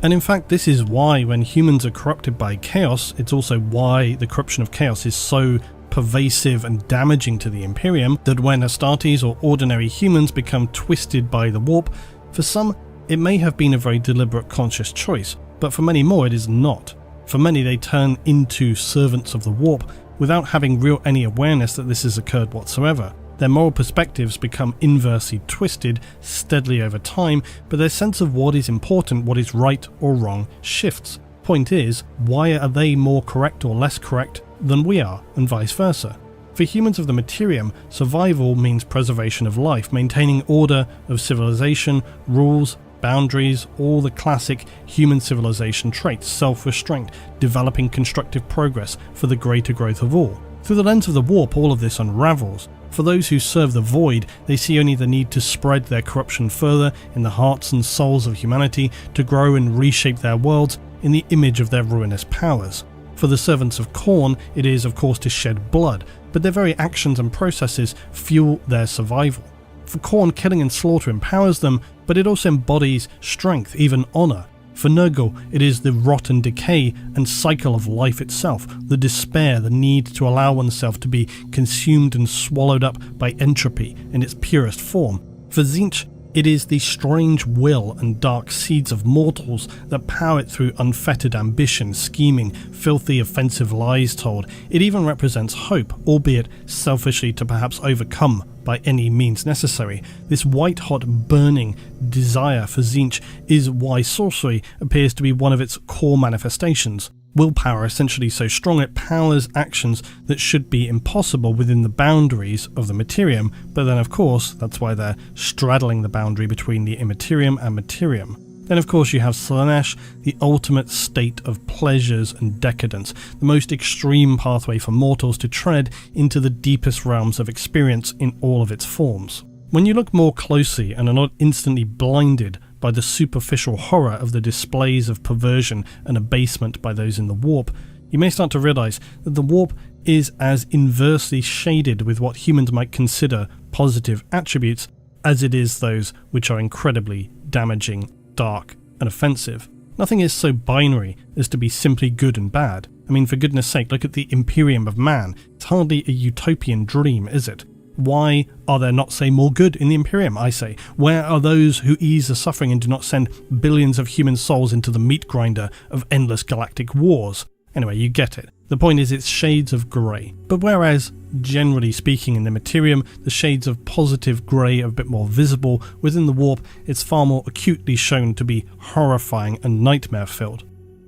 And in fact, this is why when humans are corrupted by chaos, it's also why the corruption of chaos is so pervasive and damaging to the Imperium, that when Astartes or ordinary humans become twisted by the warp, for some it may have been a very deliberate conscious choice, but for many more it is not. For many they turn into servants of the warp without having any awareness that this has occurred whatsoever. Their moral perspectives become inversely twisted steadily over time, but their sense of what is important, what is right or wrong, shifts. Point is, why are they more correct or less correct than we are, and vice versa? For humans of the Materium, survival means preservation of life, maintaining order of civilization, rules, boundaries, all the classic human civilization traits, self-restraint, developing constructive progress for the greater growth of all. Through the lens of the warp, all of this unravels. For those who serve the void, they see only the need to spread their corruption further in the hearts and souls of humanity, to grow and reshape their worlds in the image of their ruinous powers. For the servants of Khorne, it is of course to shed blood, but their very actions and processes fuel their survival. For Khorne, killing and slaughter empowers them, but it also embodies strength, even honour. For Nurgle, it is the rot and decay and cycle of life itself, the despair, the need to allow oneself to be consumed and swallowed up by entropy in its purest form. For Tzeentch, it is the strange will and dark seeds of mortals that power it through unfettered ambition, scheming, filthy offensive lies told. It even represents hope, albeit selfishly to perhaps overcome by any means necessary. This white-hot burning desire for Tzeentch is why sorcery appears to be one of its core manifestations. Willpower essentially so strong it powers actions that should be impossible within the boundaries of the Materium, but then of course that's why they're straddling the boundary between the Immaterium and Materium. Then of course you have Slaanesh, the ultimate state of pleasures and decadence, the most extreme pathway for mortals to tread into the deepest realms of experience in all of its forms. When you look more closely and are not instantly blinded by the superficial horror of the displays of perversion and abasement by those in the warp, you may start to realise that the warp is as inversely shaded with what humans might consider positive attributes as it is those which are incredibly damaging, dark and offensive. Nothing is so binary as to be simply good and bad. I mean, for goodness sake, look at the Imperium of Man. It's hardly a utopian dream, is it? Why are there not, say, more good in the Imperium, I say? Where are those who ease the suffering and do not send billions of human souls into the meat grinder of endless galactic wars? Anyway, you get it. The point is it's shades of grey. But whereas, generally speaking in the Materium, the shades of positive grey are a bit more visible, within the warp it's far more acutely shown to be horrifying and nightmare-filled.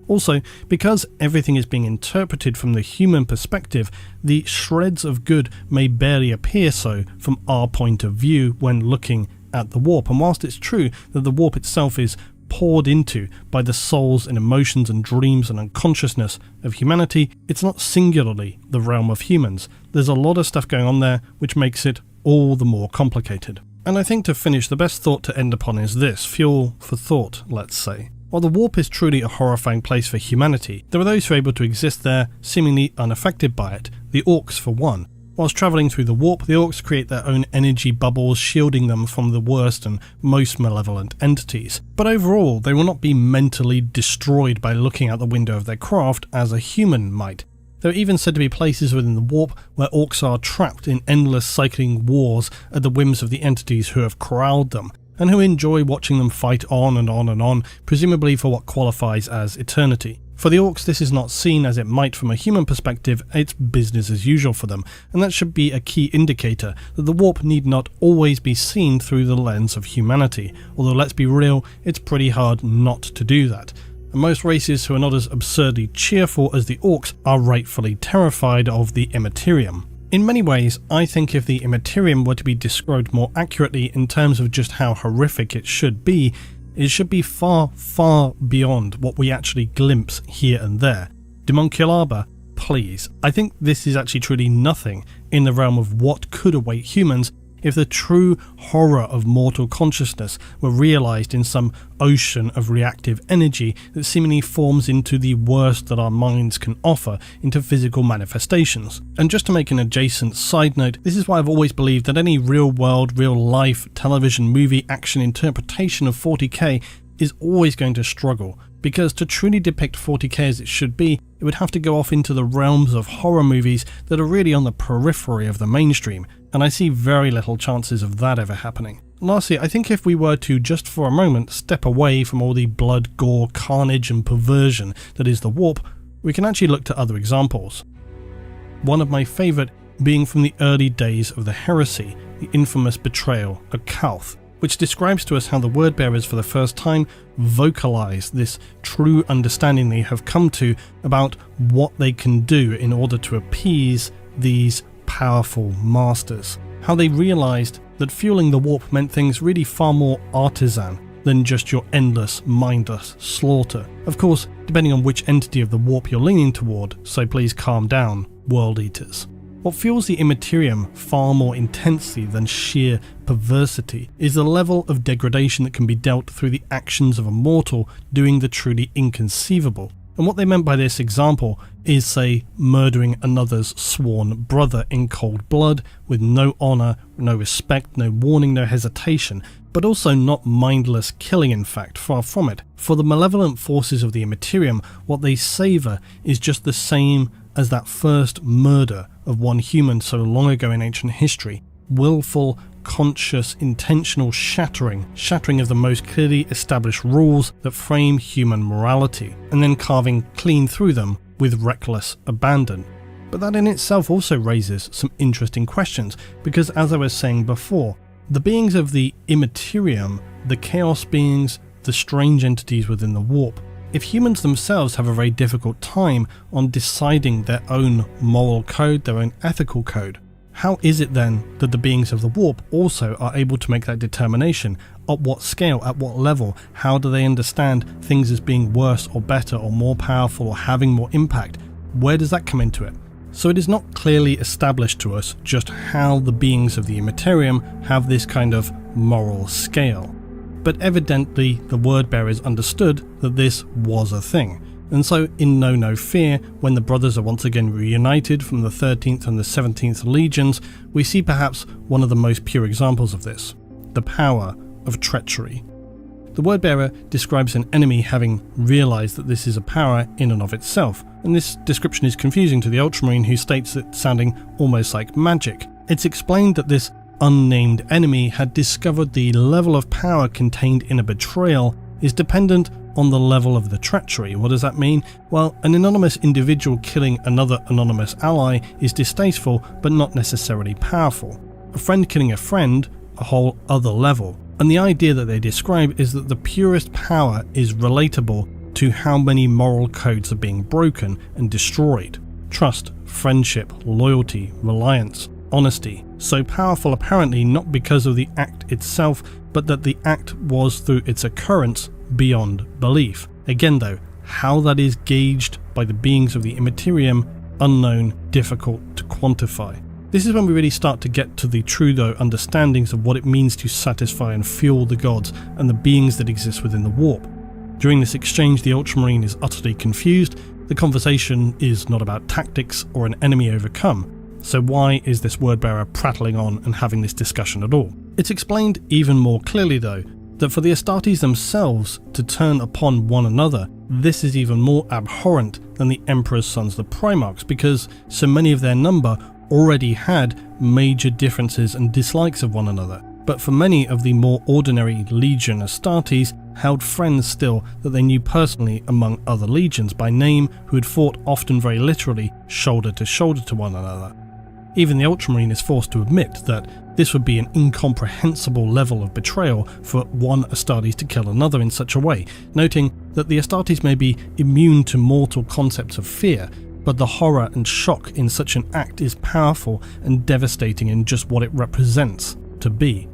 Also, because everything is being interpreted from the human perspective, the shreds of good may barely appear so from our point of view when looking at the warp. And whilst it's true that the warp itself is poured into by the souls and emotions and dreams and unconsciousness of humanity, it's not singularly the realm of humans. There's a lot of stuff going on there which makes it all the more complicated. And I think to finish, the best thought to end upon is this, fuel for thought, let's say. While the warp is truly a horrifying place for humanity, there are those who are able to exist there seemingly unaffected by it, the orcs for one. Whilst travelling through the warp, the orcs create their own energy bubbles, shielding them from the worst and most malevolent entities. But overall, they will not be mentally destroyed by looking out the window of their craft as a human might. There are even said to be places within the warp where orcs are trapped in endless cycling wars at the whims of the entities who have corralled them, and who enjoy watching them fight on and on and on, presumably for what qualifies as eternity. For the orcs, this is not seen as it might from a human perspective, it's business as usual for them, and that should be a key indicator that the warp need not always be seen through the lens of humanity, although let's be real, it's pretty hard not to do that. And most races who are not as absurdly cheerful as the orcs are rightfully terrified of the Immaterium. In many ways, I think if the Immaterium were to be described more accurately in terms of just how horrific it should be far, far beyond what we actually glimpse here and there. Demonculaba, please. I think this is actually truly nothing in the realm of what could await humans if the true horror of mortal consciousness were realised in some ocean of reactive energy that seemingly forms into the worst that our minds can offer into physical manifestations. And just to make an adjacent side note, this is why I've always believed that any real world, real life television movie action interpretation of 40k is always going to struggle, because to truly depict 40k as it should be, it would have to go off into the realms of horror movies that are really on the periphery of the mainstream, and I see very little chances of that ever happening. Lastly, I think if we were to, just for a moment, step away from all the blood, gore, carnage and perversion that is the warp, we can actually look to other examples. One of my favourite being from the early days of the heresy, the infamous betrayal of Calth, which describes to us how the word-bearers for the first time vocalise this true understanding they have come to about what they can do in order to appease these powerful masters. How they realised that fueling the warp meant things really far more artisan than just your endless, mindless slaughter. Of course, depending on which entity of the warp you're leaning toward, so please calm down, World Eaters. What fuels the Immaterium far more intensely than sheer perversity is the level of degradation that can be dealt through the actions of a mortal doing the truly inconceivable. And what they meant by this example is, say, murdering another's sworn brother in cold blood, with no honour, no respect, no warning, no hesitation, but also not mindless killing, in fact, far from it. For the malevolent forces of the Immaterium, what they savour is just the same as that first murder of one human so long ago in ancient history. Willful, conscious, intentional shattering of the most clearly established rules that frame human morality, and then carving clean through them with reckless abandon. But that in itself also raises some interesting questions, because as I was saying before, the beings of the Immaterium, the chaos beings, the strange entities within the warp, if humans themselves have a very difficult time on deciding their own moral code, their own ethical code, how is it then that the beings of the warp also are able to make that determination? At what scale? At what level? How do they understand things as being worse or better or more powerful or having more impact? Where does that come into it? So it is not clearly established to us just how the beings of the Immaterium have this kind of moral scale. But evidently the word-bearers understood that this was a thing. And so in Know No Fear, when the brothers are once again reunited from the 13th and the 17th legions, we see perhaps one of the most pure examples of this, the power of treachery. The word-bearer describes an enemy having realised that this is a power in and of itself, and this description is confusing to the Ultramarine, who states it sounding almost like magic. It's explained that this unnamed enemy had discovered the level of power contained in a betrayal is dependent on the level of the treachery. What does that mean? Well, an anonymous individual killing another anonymous ally is distasteful but not necessarily powerful. A friend killing a friend, a whole other level. And the idea that they describe is that the purest power is relatable to how many moral codes are being broken and destroyed. Trust, friendship, loyalty, reliance, honesty. So powerful apparently not because of the act itself, but that the act was through its occurrence beyond belief. Again though, how that is gauged by the beings of the Immaterium, unknown, difficult to quantify. This is when we really start to get to the true though understandings of what it means to satisfy and fuel the gods and the beings that exist within the warp. During this exchange, the Ultramarine is utterly confused. The conversation is not about tactics or an enemy overcome. So why is this word-bearer prattling on and having this discussion at all? It's explained even more clearly though, that for the Astartes themselves to turn upon one another, this is even more abhorrent than the Emperor's sons, the Primarchs, because so many of their number already had major differences and dislikes of one another. But for many of the more ordinary Legion Astartes held friends still that they knew personally among other legions by name, who had fought often very literally shoulder to one another. Even the Ultramarine is forced to admit that this would be an incomprehensible level of betrayal for one Astartes to kill another in such a way, noting that the Astartes may be immune to mortal concepts of fear, but the horror and shock in such an act is powerful and devastating in just what it represents to be.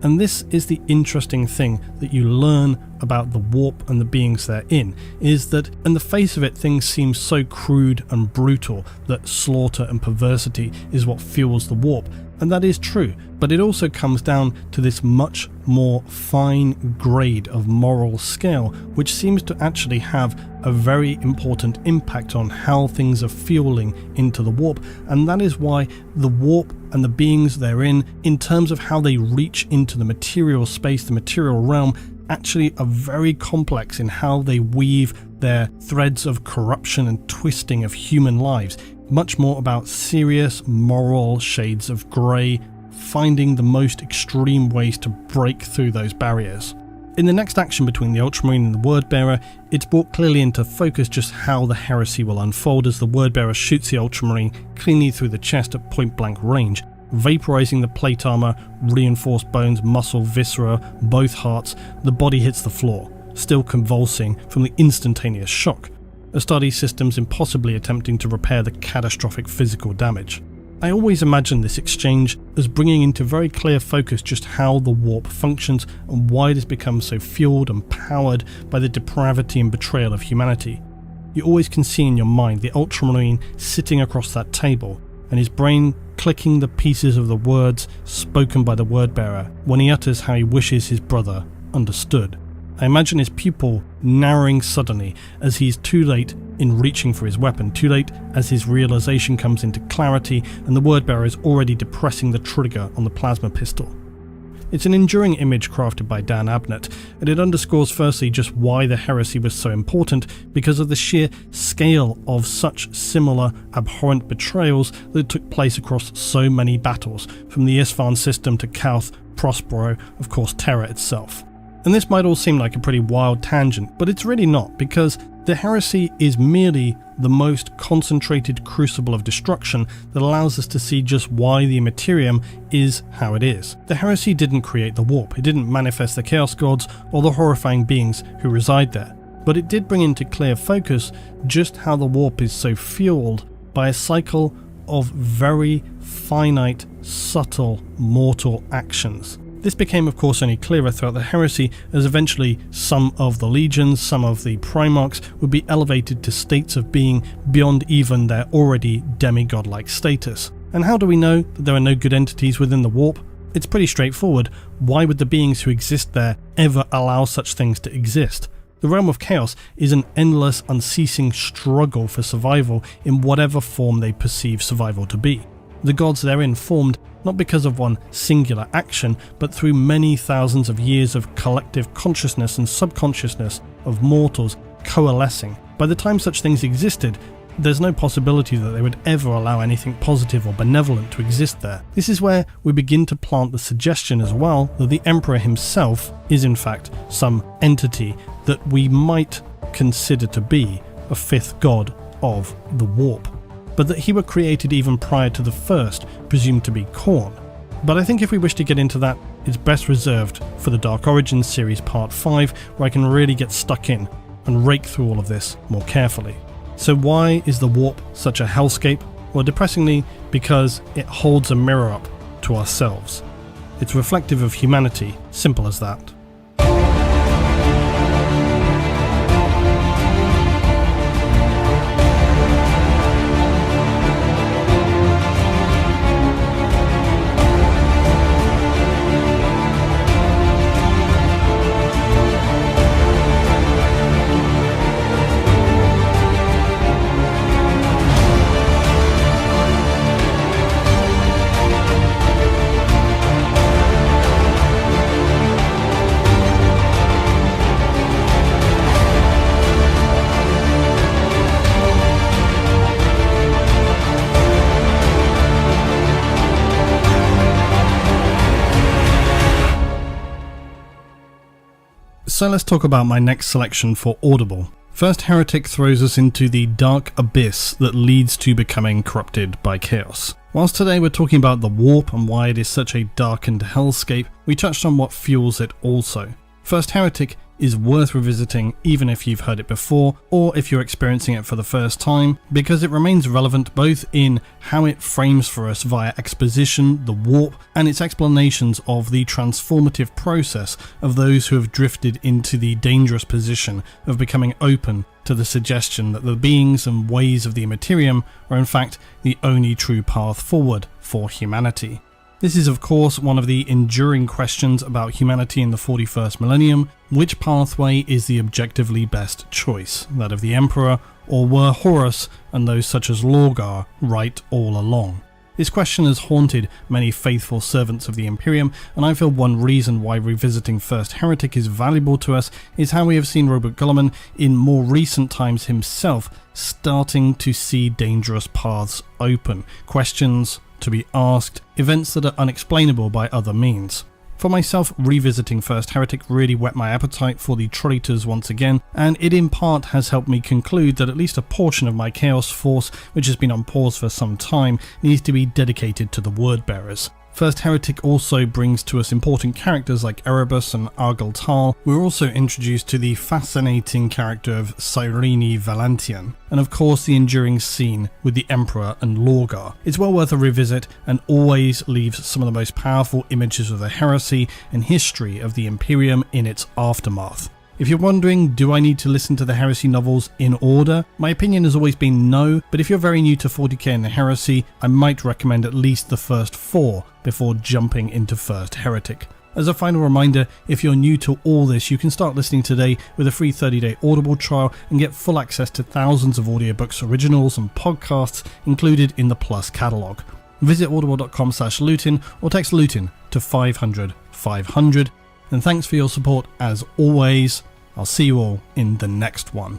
And this is the interesting thing that you learn about the warp and the beings therein, is that in the face of it things seem so crude and brutal that slaughter and perversity is what fuels the warp, and that is true, but it also comes down to this much more fine grade of moral scale, which seems to actually have a very important impact on how things are fueling into the warp, and that is why the warp and the beings therein, in terms of how they reach into the material space, the material realm, actually are very complex in how they weave their threads of corruption and twisting of human lives. Much more about serious moral shades of grey, finding the most extreme ways to break through those barriers. In the next action between the Ultramarine and the Word-Bearer, it's brought clearly into focus just how the heresy will unfold as the Word-Bearer shoots the Ultramarine cleanly through the chest at point-blank range, vaporizing the plate armor, reinforced bones, muscle, viscera, both hearts. The body hits the floor, still convulsing from the instantaneous shock. Astartes systems impossibly attempting to repair the catastrophic physical damage. I always imagine this exchange as bringing into very clear focus just how the warp functions and why it has become so fueled and powered by the depravity and betrayal of humanity. You always can see in your mind the Ultramarine sitting across that table and his brain clicking the pieces of the words spoken by the word-bearer when he utters how he wishes his brother understood. I imagine his pupil narrowing suddenly as he's too late in reaching for his weapon, too late as his realization comes into clarity and the word-bearer is already depressing the trigger on the plasma pistol. It's an enduring image crafted by Dan Abnett, and it underscores firstly just why the heresy was so important because of the sheer scale of such similar abhorrent betrayals that took place across so many battles, from the Isfahan system to Kauth, Prospero, of course Terra itself. And this might all seem like a pretty wild tangent, but it's really not, because the heresy is merely the most concentrated crucible of destruction that allows us to see just why the Immaterium is how it is. The heresy didn't create the warp, it didn't manifest the Chaos Gods or the horrifying beings who reside there, but it did bring into clear focus just how the warp is so fueled by a cycle of very finite, subtle, mortal actions. This became of course only clearer throughout the heresy as eventually some of the legions, some of the Primarchs would be elevated to states of being beyond even their already demigod-like status. And how do we know that there are no good entities within the warp? It's pretty straightforward. Why would the beings who exist there ever allow such things to exist? The realm of chaos is an endless, unceasing struggle for survival in whatever form they perceive survival to be. The gods therein formed not because of one singular action, but through many thousands of years of collective consciousness and subconsciousness of mortals coalescing. By the time such things existed, there's no possibility that they would ever allow anything positive or benevolent to exist there. This is where we begin to plant the suggestion as well that the Emperor himself is in fact some entity that we might consider to be a fifth god of the warp, but that he were created even prior to the first, presumed to be Khorne. But I think if we wish to get into that, it's best reserved for the Dark Origins series part 5, where I can really get stuck in and rake through all of this more carefully. So why is the warp such a hellscape? Well, depressingly, because it holds a mirror up to ourselves. It's reflective of humanity, simple as that. So let's talk about my next selection for Audible. First Heretic throws us into the dark abyss that leads to becoming corrupted by chaos. Whilst today we're talking about the warp and why it is such a darkened hellscape, we touched on what fuels it also. First Heretic is worth revisiting even if you've heard it before or if you're experiencing it for the first time, because it remains relevant both in how it frames for us via exposition, the warp, and its explanations of the transformative process of those who have drifted into the dangerous position of becoming open to the suggestion that the beings and ways of the Immaterium are in fact the only true path forward for humanity. This is of course one of the enduring questions about humanity in the 41st millennium. Which pathway is the objectively best choice? That of the Emperor, or were Horus and those such as Lorgar right all along? This question has haunted many faithful servants of the Imperium, and I feel one reason why revisiting First Heretic is valuable to us is how we have seen Robert Guilliman in more recent times himself starting to see dangerous paths open, questions to be asked, events that are unexplainable by other means. For myself, revisiting First Heretic really whet my appetite for the traitors once again, and it in part has helped me conclude that at least a portion of my Chaos Force, which has been on pause for some time, needs to be dedicated to the Word Bearers. First Heretic also brings to us important characters like Erebus and Argel Tal. We're also introduced to the fascinating character of Cyrene Valantian, and of course the enduring scene with the Emperor and Lorgar. It's well worth a revisit and always leaves some of the most powerful images of the heresy and history of the Imperium in its aftermath. If you're wondering, do I need to listen to the Heresy novels in order? My opinion has always been no, but if you're very new to 40k and the Heresy, I might recommend at least the first 4 before jumping into First Heretic. As a final reminder, if you're new to all this, you can start listening today with a free 30-day Audible trial and get full access to thousands of audiobooks, originals and podcasts included in the Plus catalogue. Visit audible.com/Lutin or text Lutin to 500 500. And thanks for your support as always. I'll see you all in the next one.